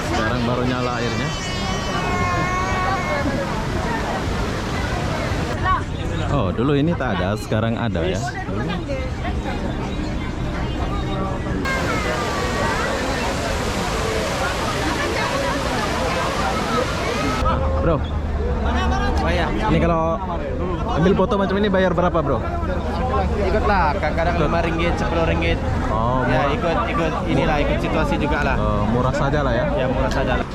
Sekarang baru nyala airnya. Oh, dulu ini tak ada, sekarang ada ya. Bro, ini kalau ambil foto macam ini bayar berapa, bro? Ikutlah, kadang-kadang RM5, RM10. Oh, Ya, murah. ikut inilah, ikut situasi juga lah. Murah saja lah ya. Ya, murah saja lah.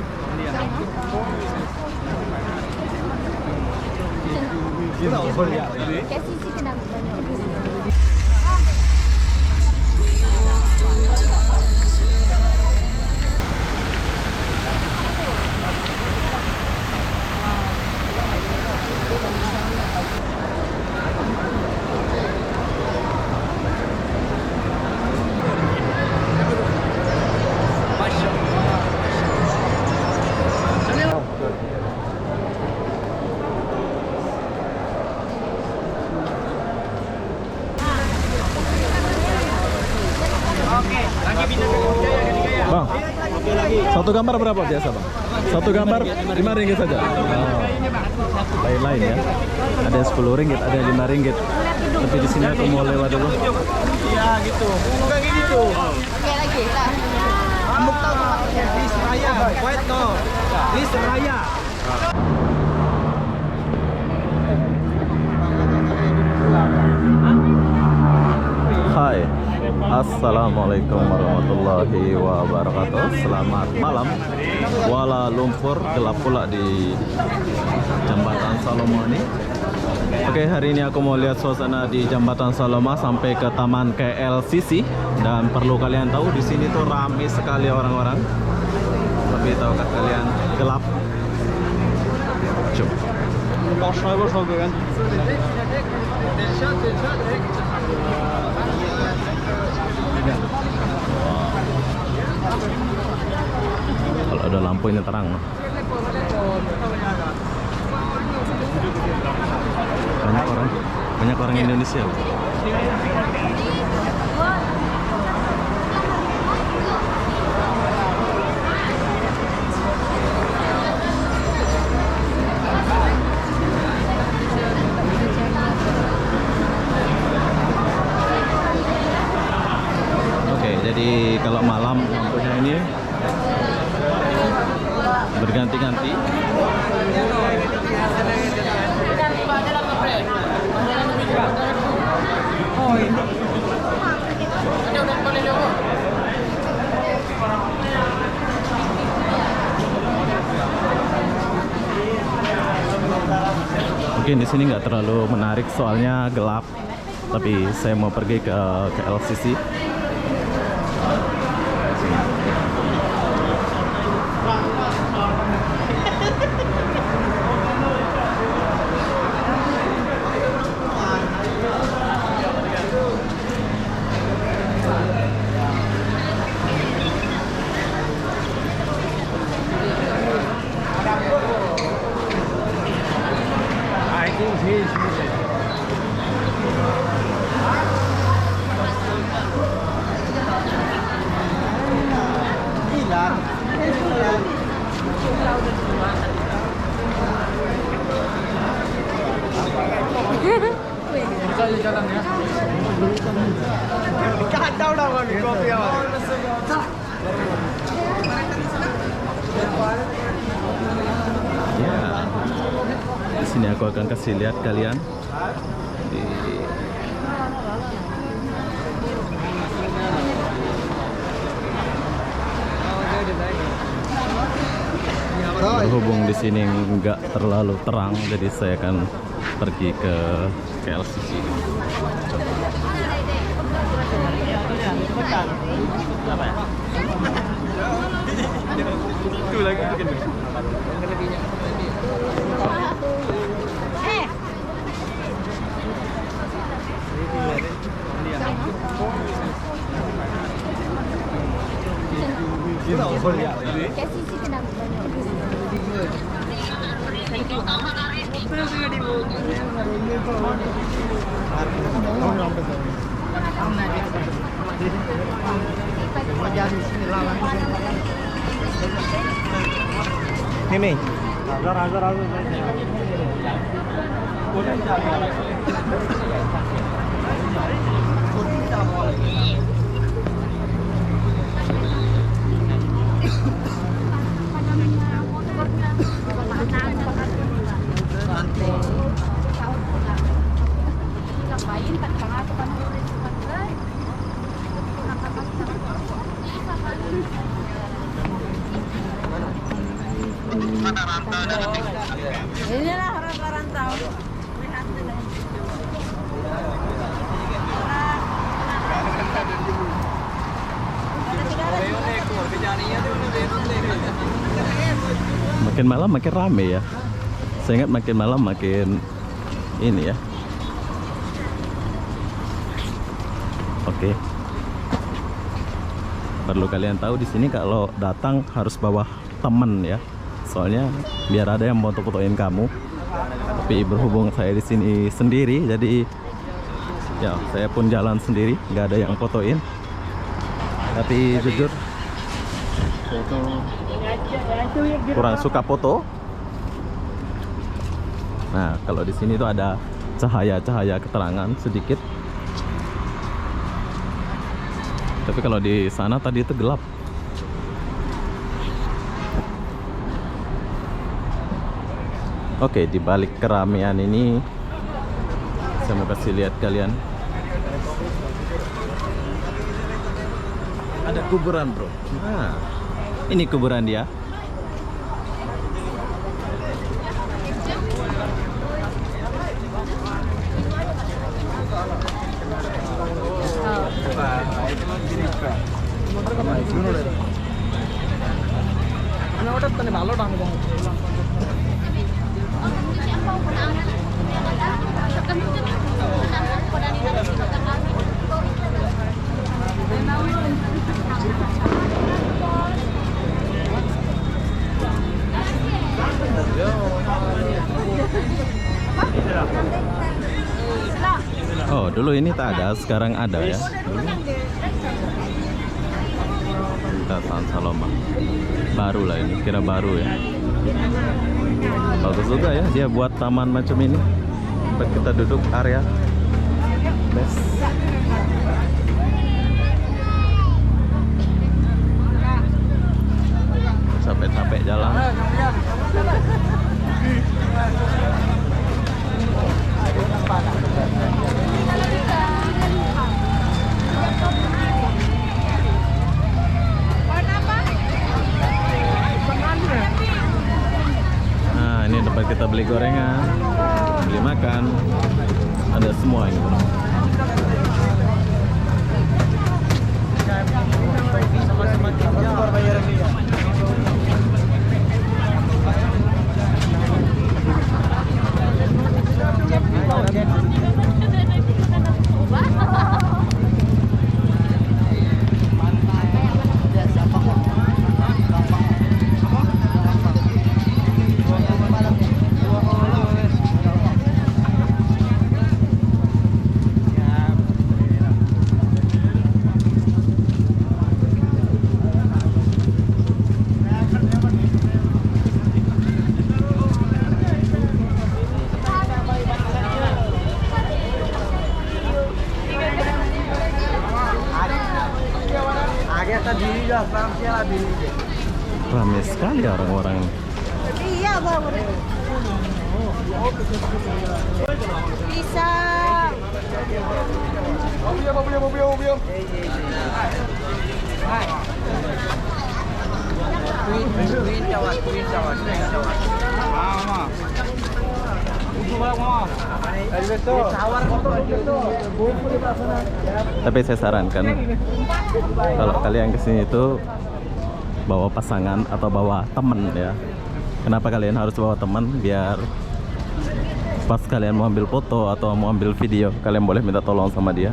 Bang, satu gambar berapa biasa, Bang? Satu gambar RM5 saja. Oh. Lain-lain ya. Ada yang RM10, ada yang RM5. Tapi di sini aku mau lewat dulu. Iya, gitu. Bukan gitu. Oke lagi lah. Kamu tahu maksudnya list raya, white no. List raya. Hai, assalamualaikum warahmatullahi wabarakatuh. Selamat malam. Kuala Lumpur, gelap pula di Jembatan Salomo ini. Oke, hari ini aku mau lihat suasana di Jembatan Salomo sampai ke Taman KLCC. Dan perlu kalian tahu, di sini tuh ramai sekali orang-orang. Tapi tahukah kalian, gelap. Coba. Kalau ada lampu ini terang. Banyak orang Indonesia. Oke, jadi kalau malam lampunya ini berganti-ganti. Mungkin di sini nggak terlalu menarik soalnya gelap. Tapi saya mau pergi ke LCC. Ya, di sini aku akan kasih lihat kalian di berhubung di sini nggak terlalu terang, jadi saya akan pergi ke KLCC. Apa ya? Itu lagi bikin. Ini. Inilah orang rantau. Makin malam makin rame ya. Saya ingat makin malam makin ini ya. Oke. Perlu kalian tahu di sini kalau datang harus bawa teman ya. Soalnya biar ada yang mau foto-fotoin kamu. Tapi berhubung saya di sini sendiri, jadi ya saya pun jalan sendiri, nggak ada yang fotoin. Tapi jujur kurang suka foto. Nah, kalau di sini tuh ada cahaya-cahaya keterangan sedikit. Tapi kalau di sana tadi itu gelap. Oke, di balik keramaian ini saya mau kasih lihat kalian. Ada kuburan, bro. Nah, ini kuburan dia. Oh, dulu ini tak ada, sekarang ada ya. Taman Saloma. Baru lah ini, kira baru ya. Bagus juga ya dia buat taman macam ini. Tempat kita duduk area. Best. Capek-capek jalan. Nah, ini tempat kita beli gorengan, beli makan, ada semua ini, bro. Ramai sekali orang-orang. Iya, Bang. Pisang. Tapi saya sarankan kalau kalian kesini itu bawa pasangan atau bawa temen ya. Kenapa kalian harus bawa teman? Biar pas kalian mau ambil foto atau mau ambil video, kalian boleh minta tolong sama dia.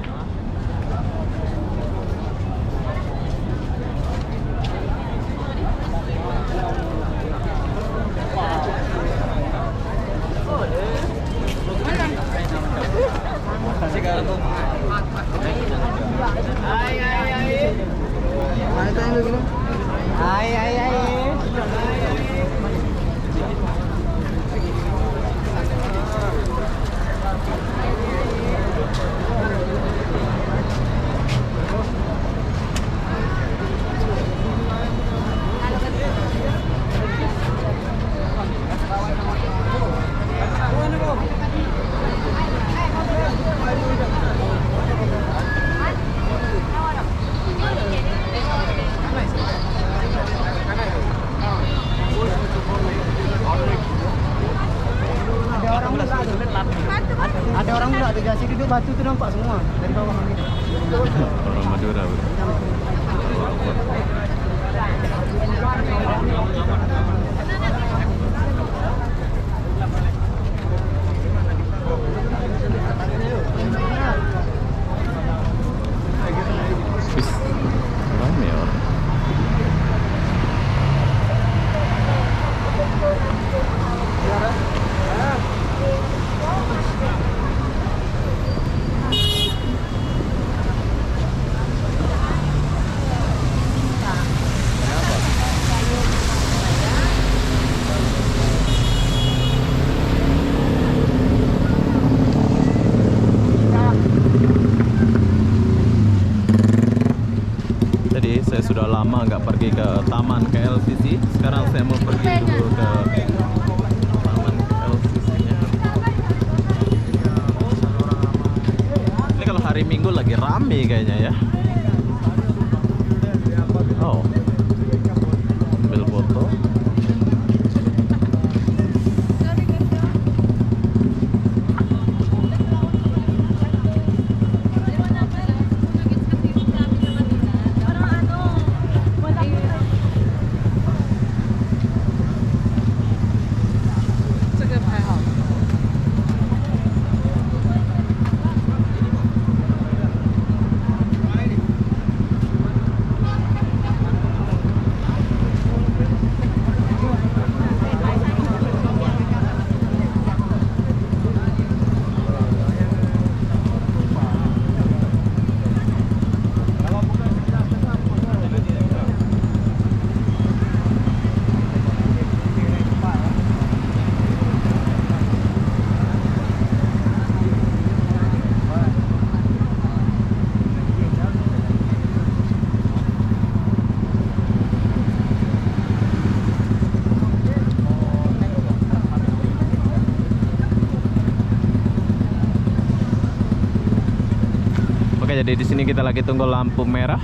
nampak semua dari bawah ini. Orang Madura, bro. Wis, rame ya orang. Jadi saya sudah lama nggak pergi ke taman KLCC. Sekarang saya mau pergi dulu ke taman KLCC-nya. Ini kalau hari Minggu lagi rame kayaknya ya. Oh, ambil foto. Oke, jadi di sini kita lagi tunggu lampu merah.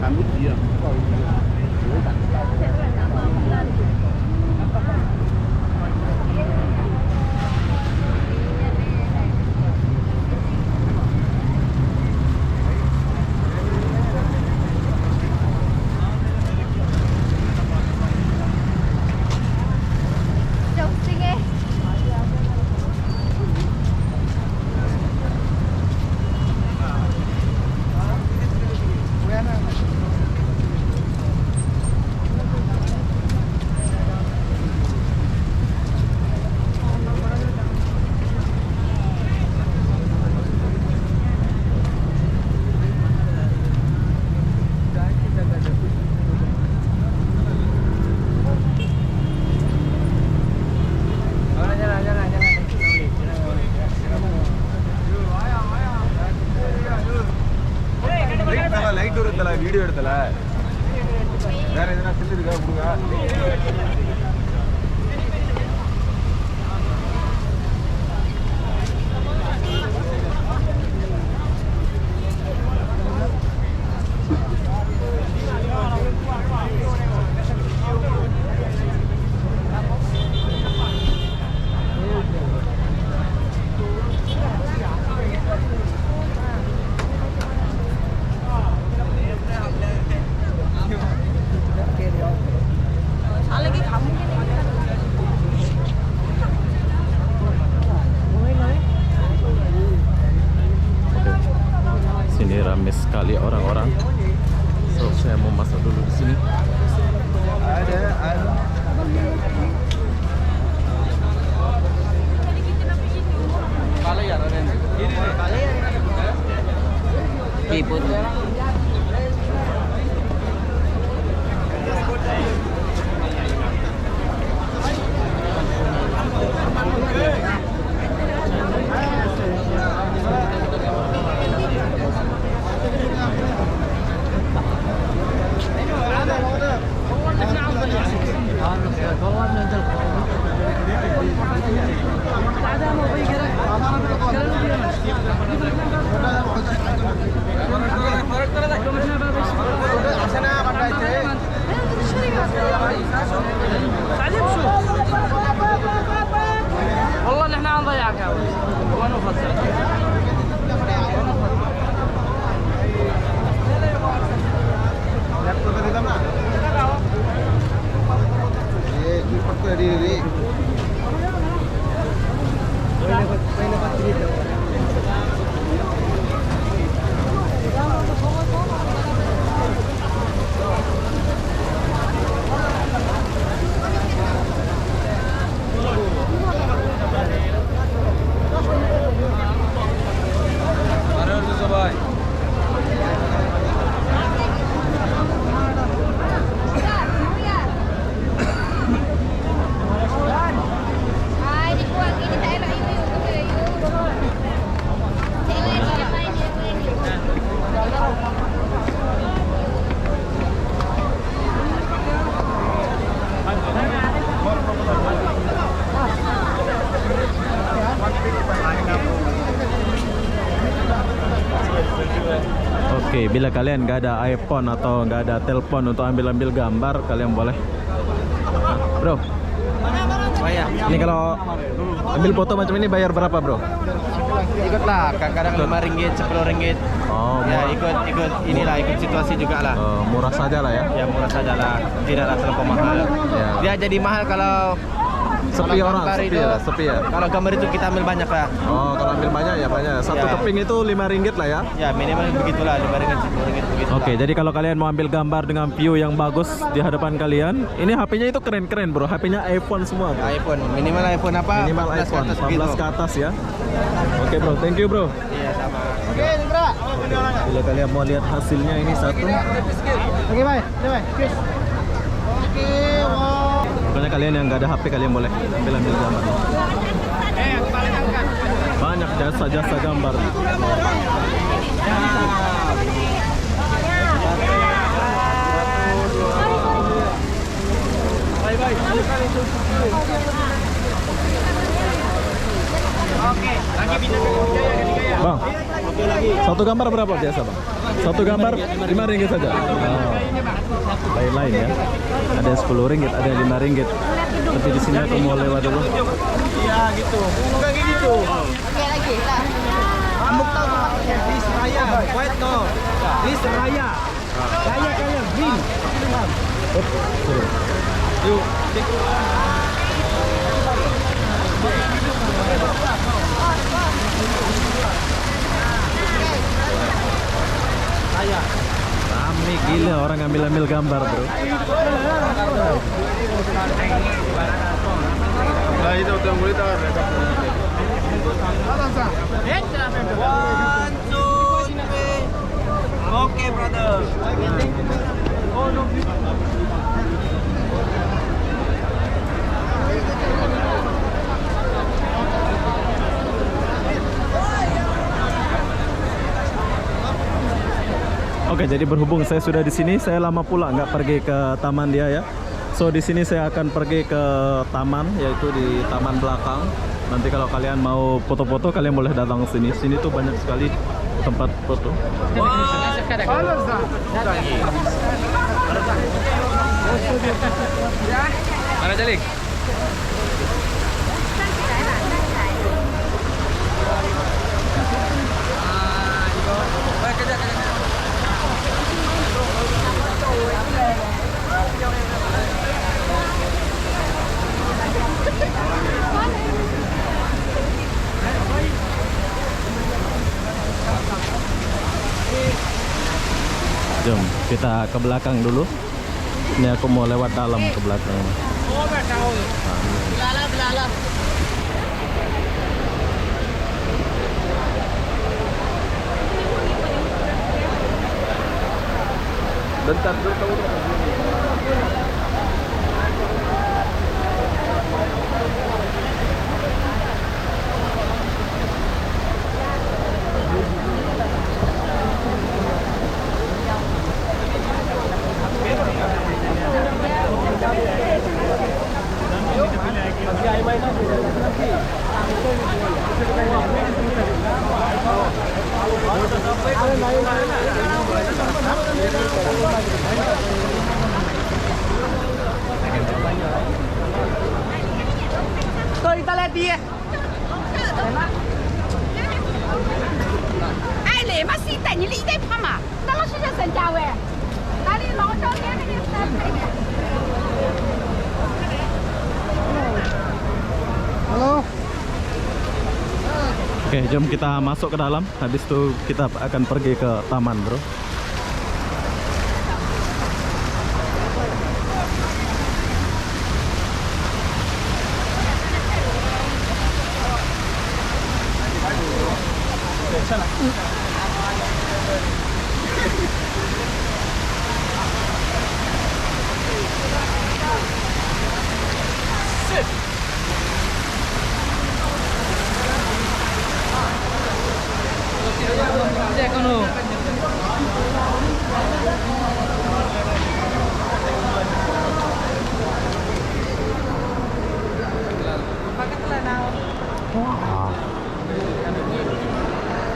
Kamu diam. Video எடுத்தல வேற எதனா செல் இருக்கா கொடுங்க. Lagi kamu gini. ada diri. May dapat dito. Oke, bila kalian nggak ada iPhone atau nggak ada telepon untuk ambil-ambil gambar, kalian boleh. Bro, Bayar. ini kalau ambil foto macam ini bayar berapa, bro? Ikutlah, kadang-kadang RM5, RM10. Oh, Ya, murah. ikut inilah, ikut situasi juga lah. Murah saja lah ya. Ya murah saja lah, tidaklah terlalu mahal. Ya. Dia jadi mahal kalau Sepi kalau orang, gambar sepi itu- ya, sepi ya. Kalau gambar itu kita ambil banyak lah. Oh, kalau ambil banyak ya banyak. Satu Ya. keping itu RM5 lah ya. Ya minimal begitulah, RM5, RM10 begitu. Oke, jadi kalau kalian mau ambil gambar dengan view yang bagus di hadapan kalian, ini HP-nya itu keren-keren, bro. HP-nya iPhone semua, bro. iPhone, minimal iPhone apa? Minimal 15 ke iPhone atas 15 begitu. ke atas ya. Oke, bro. Thank you, bro. Iya sama. Oke, bila kalian mau lihat hasilnya ini satu. Oke, bye. Cheers. Oke, wow. Pokoknya kalian yang nggak ada HP kalian boleh ambil gambar. Banyak jasa-jasa gambar. Bang, satu gambar berapa biasa, Bang? Satu gambar RM5 saja. Oh. Lain-lain ya. Ada yang RM10, ada yang RM5. Tapi di sini aku mau lewat dulu. Iya gitu. Bukan gitu. Oke lagi lah. Ambuk tahu tuh List raya, white no. List raya. Raya kalian green. Yuk. Raya. Rame gila orang ambil-ambil gambar, bro. Nah, itu yang boleh tahu. 1, 2, 3. Oke, brother. Oh, no. Oke, jadi berhubung saya sudah di sini, saya lama pula nggak pergi ke taman dia ya. So di sini saya akan pergi ke taman, yaitu di taman belakang. Nanti kalau kalian mau foto-foto, kalian boleh datang ke sini. Sini tuh banyak sekali tempat foto. Mana jalik? Jom kita ke belakang dulu. Ini aku mau lewat dalam ke belakang. Belala. Bentar, bro, tahu. Tôi ta lên đi. Ai lấy mà xí带你理得怕嘛？那老师是真假喂？哪里老少年那个三倍的？ Oke, jom kita masuk ke dalam. Habis itu kita akan pergi ke taman, bro. Wah,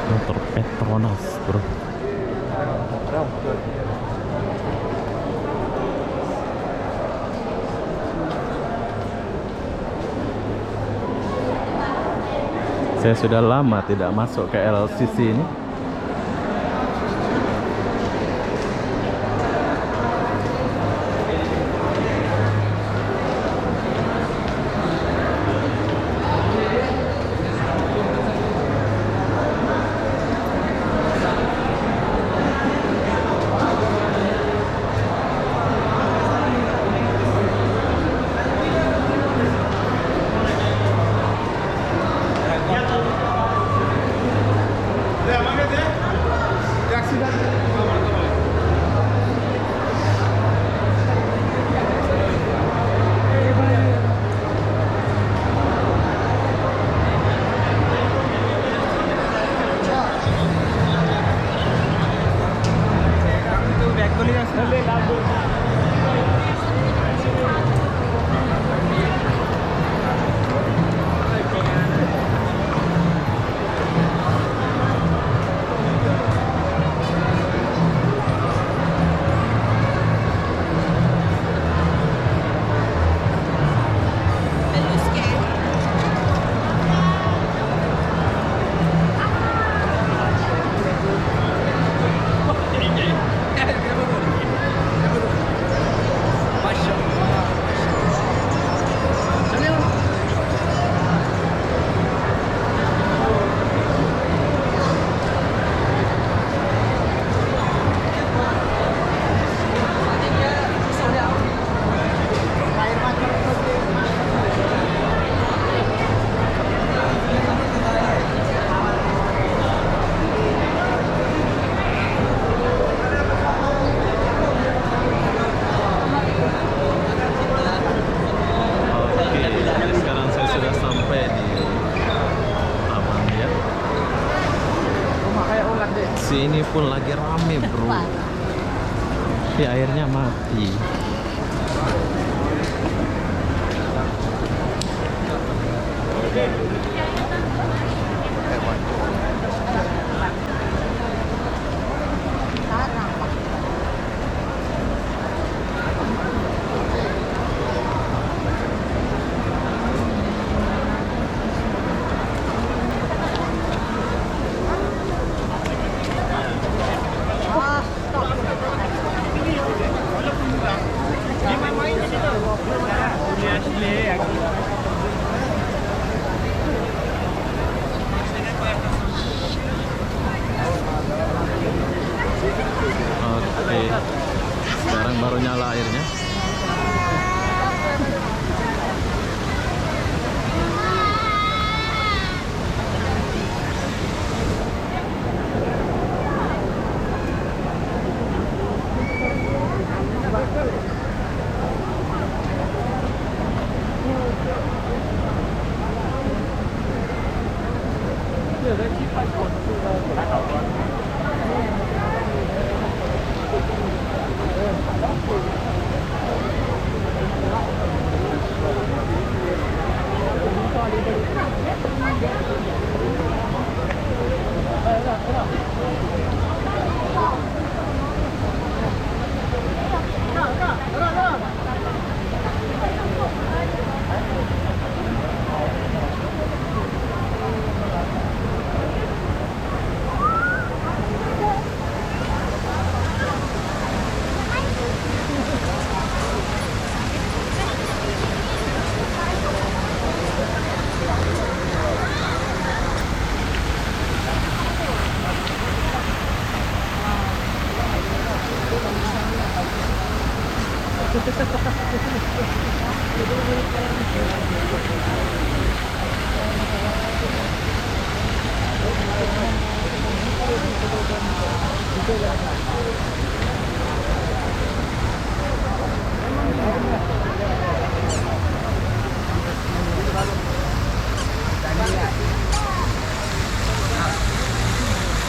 motor Petronas, bro. Saya sudah lama tidak masuk ke LCC ini. Sini pun lagi rame, bro. Tapi airnya mati. Oke, sekarang baru nyala airnya.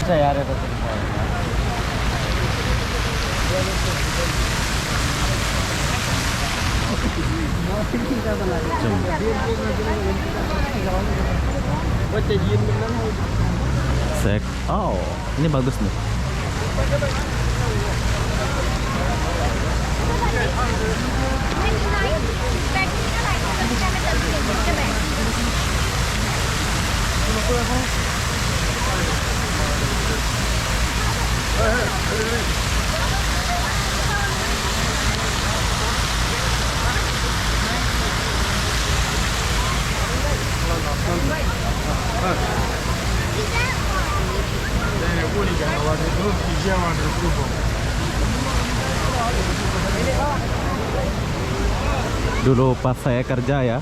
Saya ada tuh. Sek. Oh, ini bagus nih. Dulu pas saya kerja ya,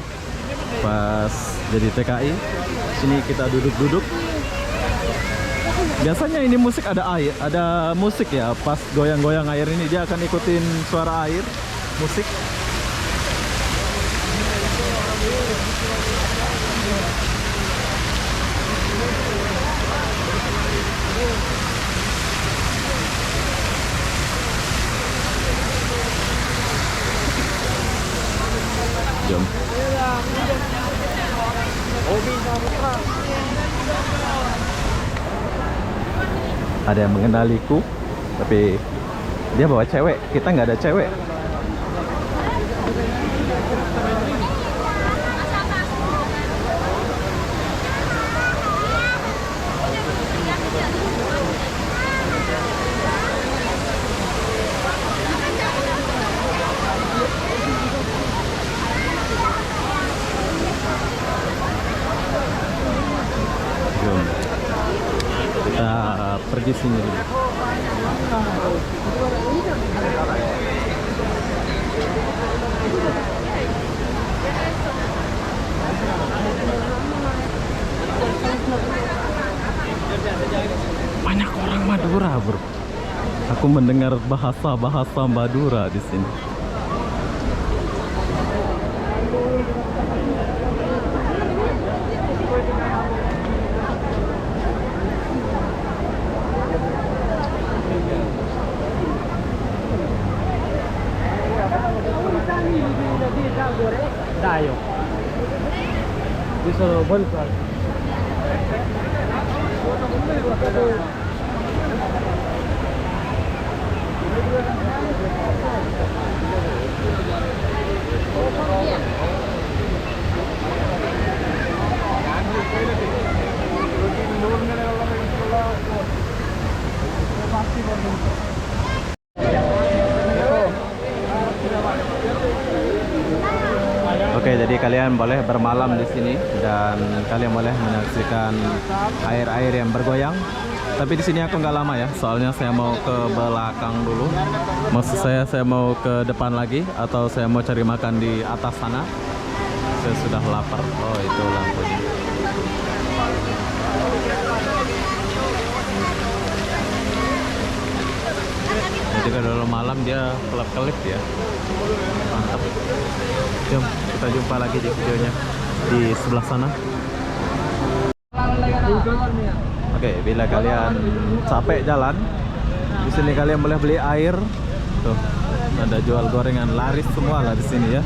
pas jadi TKI, sini kita duduk-duduk. Biasanya ini musik ada air, ada musik ya. Pas goyang-goyang air ini dia akan ikutin suara air, musik. Jom. Ada yang mengenaliku, tapi dia bawa cewek, kita nggak ada cewek. Jom. Kita pergi sini dulu. Banyak orang Madura, bro. Aku mendengar bahasa-bahasa Madura di sini. Tayo. Disuruh balik. Oke, jadi kalian boleh bermalam di sini dan kalian boleh menyaksikan air-air yang bergoyang. Tapi di sini aku nggak lama ya, soalnya saya mau ke belakang dulu. Maksud saya mau ke depan lagi atau saya mau cari makan di atas sana. Saya sudah lapar. Oh, itu lampunya. Jadi kalau malam dia kelap-kelip ya. Mantap. Jom kita jumpa lagi di videonya di sebelah sana. Oke, bila kalian capek jalan, di sini kalian boleh beli air. Tuh, ada jual gorengan, laris semua lah di sini ya.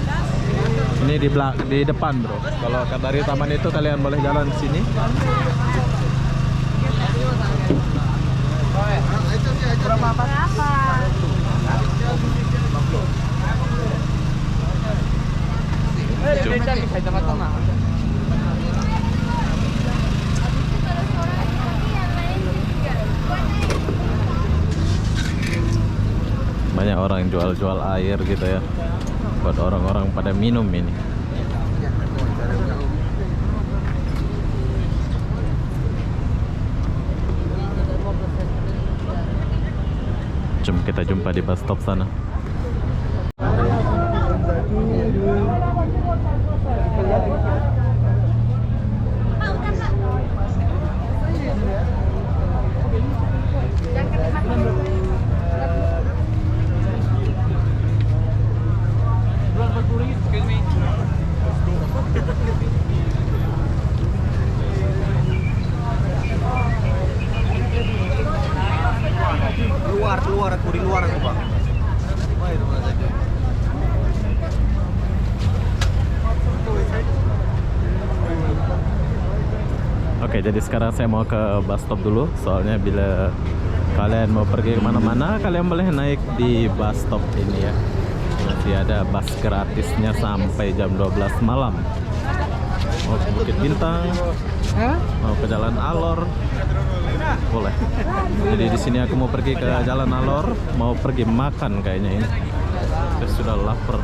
Ini di depan, bro. Kalau dari taman itu kalian boleh jalan di sini. Berapa? Banyak orang jual-jual air gitu ya, buat orang-orang pada minum ini. Jom kita jumpa di bus stop sana. Oke, jadi sekarang saya mau ke bus stop dulu. Soalnya bila kalian mau pergi kemana-mana, kalian boleh naik di bus stop ini ya. Masih ada bus gratisnya sampai jam 12 malam. Mau ke Bukit Bintang, mau ke Jalan Alor, boleh. Jadi di sini aku mau pergi ke Jalan Alor, mau pergi makan kayaknya ini. Saya sudah lapar.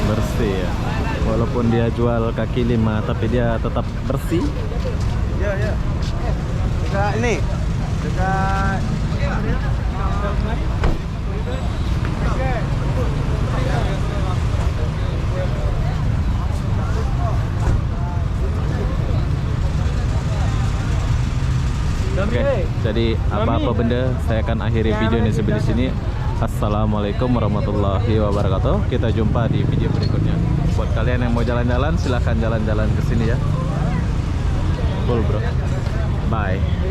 Bersih ya. Walaupun dia jual kaki lima, tapi dia tetap bersih. Ya, ya. Dekat ini. Dekat Oke, jadi apa-apa benda saya akan akhiri video ini sampai di sini. Assalamualaikum warahmatullahi wabarakatuh. Kita jumpa di video berikutnya. Buat kalian yang mau jalan-jalan, silahkan jalan-jalan ke sini ya. Cool bro. Bye.